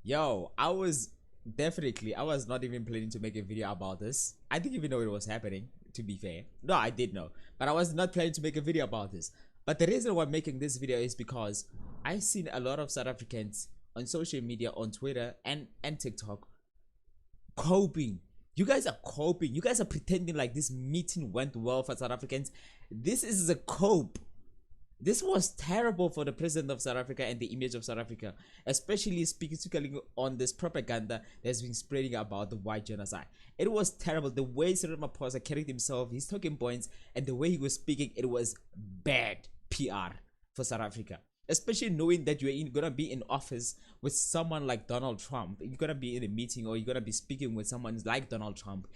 Yo, I was not even planning to make a video about this. I didn't even know it was happening, to be fair. No, I did know, but I was not planning to make a video about this. But the reason why I'm making this video is because I've seen a lot of South Africans on social media, on Twitter and TikTok, coping. You guys are coping. You guys are pretending like this meeting went well for South Africans. This is a cope. This was terrible for the president of South Africa and the image of South Africa, especially speaking on this propaganda that's been spreading about the white genocide. It was terrible. The way Cyril Ramaphosa carried himself, his talking points, and the way he was speaking, it was bad PR for South Africa. Especially knowing that you're gonna be in office with someone like Donald Trump, you're gonna be in a meeting or you're gonna be speaking with someone like Donald Trump.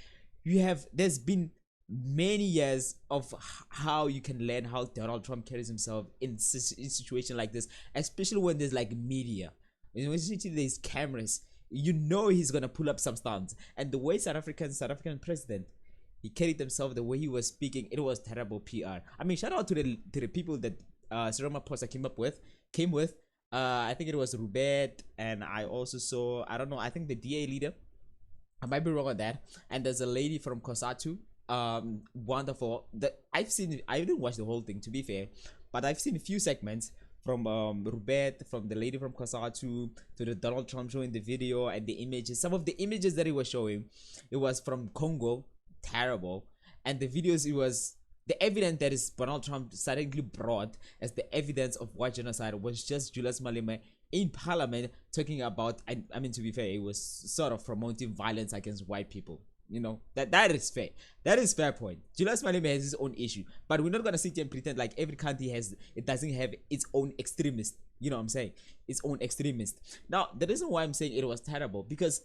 There's been many years of how you can learn how Donald Trump carries himself in situation like this, especially when there's like media, when there's cameras. You know he's gonna pull up some stunts, and the way South African president, he carried himself, the way he was speaking, it was terrible PR. I mean, shout out to the people that Cyril Ramaphosa came with. I think it was Rubet, and I also saw, I don't know, I think the DA leader. I might be wrong on that. And there's a lady from Kosatu. Wonderful. I didn't watch the whole thing, to be fair, but I've seen a few segments from Rubet, from the lady from Kosatu, to the Donald Trump showing the video and the images. Some of the images that he was showing, it was from Congo, terrible, and the videos, it was the evidence that is Donald Trump suddenly brought as the evidence of white genocide was just Julius Malema in parliament talking about, I mean, to be fair, it was sort of promoting violence against white people. You know, that is fair. That is fair point. Julius Malema has his own issue, but we're not gonna sit here and pretend like every country doesn't have its own extremist. You know what I'm saying? Its own extremist. Now, the reason why I'm saying it was terrible, because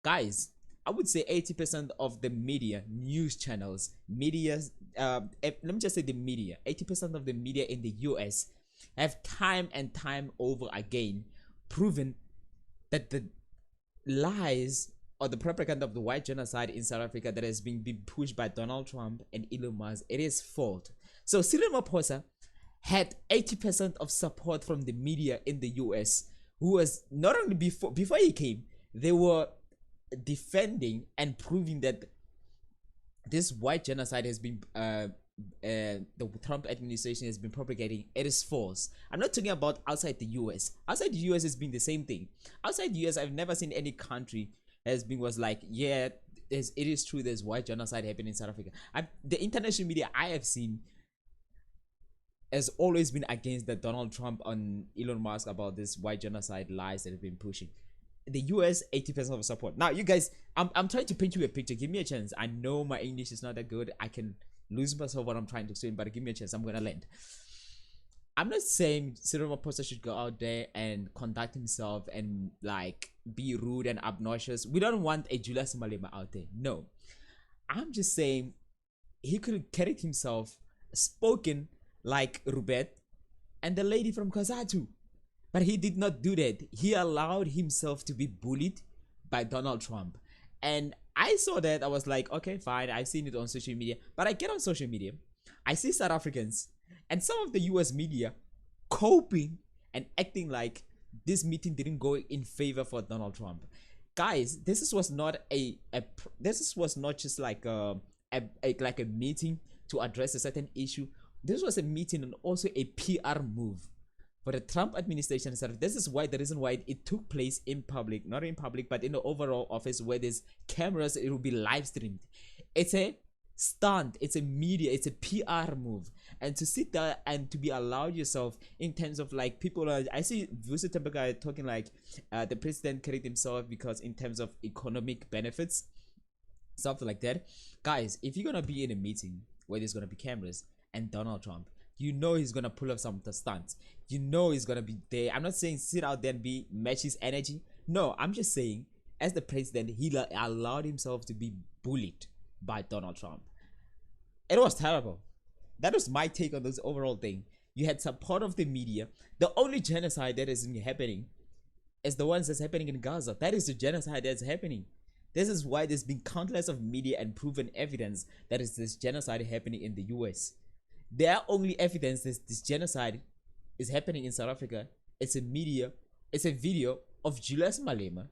guys, I would say 80% of the media, news channels, let me just say the media, 80% of the media in the US have time and time over again proven that the lies or the propaganda of the white genocide in South Africa that has been pushed by Donald Trump and Elon Musk, it is false. So Cyril Ramaphosa had 80% of support from the media in the US, who was not only before he came, they were defending and proving that this white genocide has been the Trump administration has been propagating. It is false. I'm not talking about outside the US. Outside the US has been the same thing. Outside the US, I've never seen any country was like, yeah, it is true, there's white genocide happening in South Africa. The international media I have seen has always been against the Donald Trump and Elon Musk about this white genocide lies that have been pushing. The US, 80% of support. Now, you guys, I'm trying to paint you a picture. Give me a chance. I know my English is not that good. I can lose myself what I'm trying to explain, but give me a chance. I'm gonna land. I'm not saying Cyril Ramaphosa should go out there and conduct himself and like be rude and obnoxious. We don't want a Julius Malema out there. No. I'm just saying he could have carried himself, spoken like Rubet and the lady from Kazatu. But he did not do that. He allowed himself to be bullied by Donald Trump. And I saw that. I was like, okay, fine. I've seen it on social media. But I get on social media, I see South Africans and some of the US media coping and acting like this meeting didn't go in favor for Donald Trump. Guys, this was not just like a meeting to address a certain issue. This was a meeting and also a PR move for the Trump administration. This is why the reason why it took place in public, not in public, but in the overall office where there's cameras. It will be live streamed. It's a stunt, it's a media, it's a PR move. And to sit there and to be allowed yourself in terms of like people are, I see Vusi Tembeka talking like the president carried himself because in terms of economic benefits, something like that. Guys, if you're gonna be in a meeting where there's gonna be cameras and Donald Trump, you know he's gonna pull up some of the stunts. You know he's gonna be there. I'm not saying sit out there and match his energy. No, I'm just saying as the president, he allowed himself to be bullied by Donald Trump. It was terrible. That was my take on this overall thing. You had support of the media. The only genocide that is happening is the ones that's happening in Gaza. That is the genocide that's happening. This is why there's been countless of media and proven evidence that is this genocide happening in the US. Their only evidence that this genocide is happening in South Africa, it's a media, it's a video of Julius Malema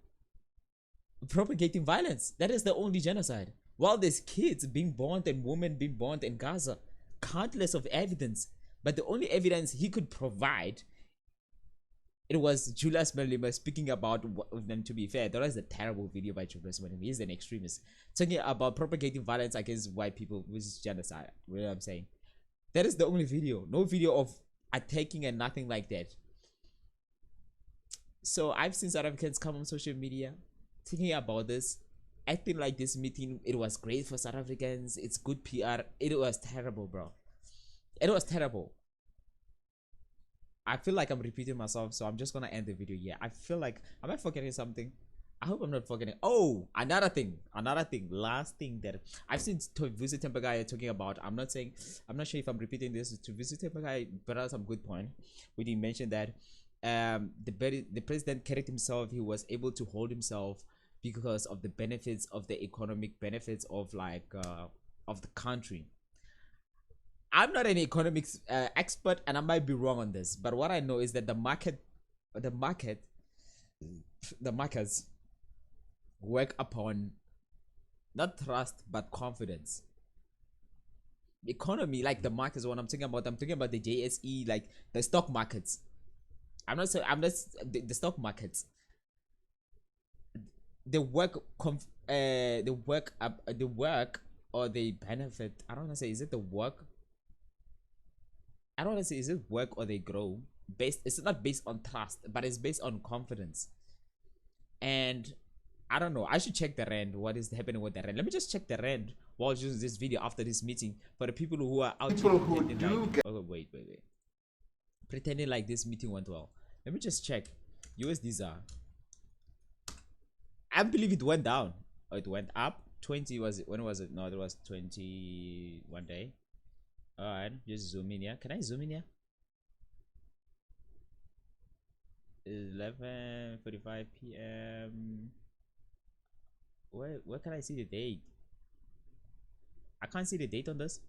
propagating violence. That is the only genocide. While there's kids being born and women being born in Gaza, countless of evidence, but the only evidence he could provide, it was Julius Malema speaking about them. To be fair, that was a terrible video by Julius Malema. He's an extremist talking about propagating violence against white people, which is genocide. You know what I'm saying? That is the only video. No video of attacking and nothing like that. So I've seen South Africans come on social media thinking about this, acting like this meeting, it was great for South Africans, it's good PR. It was terrible, bro. It was terrible. I feel like I'm repeating myself, so I'm just gonna end the video here. I feel like, am I forgetting something? I hope I'm not forgetting. Oh, another thing, last thing that I've seen Visit Tempegai talking about. I'm not sure if I'm repeating this. To Visit Tempegai brought out some good point. We didn't mention that the president carried himself. He was able to hold himself because of the benefits of the economic benefits of of the country. I'm not an economics expert, and I might be wrong on this, but what I know is that the markets work upon not trust but confidence. The economy, like the markets, what I'm talking about the JSE, like the stock markets. The stock markets. They work or they benefit. I don't want to say, is it the work? I don't want to say, is it work or they grow? It's not based on trust, but it's based on confidence. And I don't know. I should check the rand. What is happening with the rand? Let me just check the rand while using this video after this meeting for the people who are out here pretending like, oh, wait. Pretending like this meeting went well. Let me just check. USDs. I believe it went down. Or it went up. 20 was it? When was it? No, it was 21 day. Alright, just zoom in here. Can I zoom in here? 11:45 p.m. Where can I see the date? I can't see the date on this.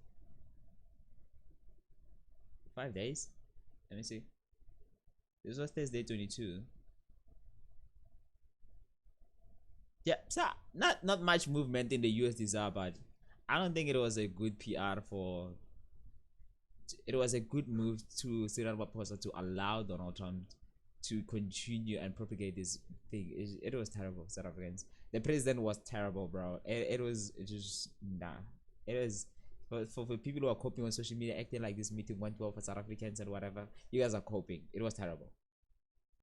5 days. Let me see. This was Thursday 22. Yeah, so not much movement in the USD, but I don't think it was a good PR for. It was a good move to Cyril Ramaphosa to allow Donald Trump to continue and propagate this thing. It was terrible, South Africans. The president was terrible, bro. It was just nah. It was for people who are coping on social media, acting like this meeting went well for South Africans and whatever. You guys are coping. It was terrible.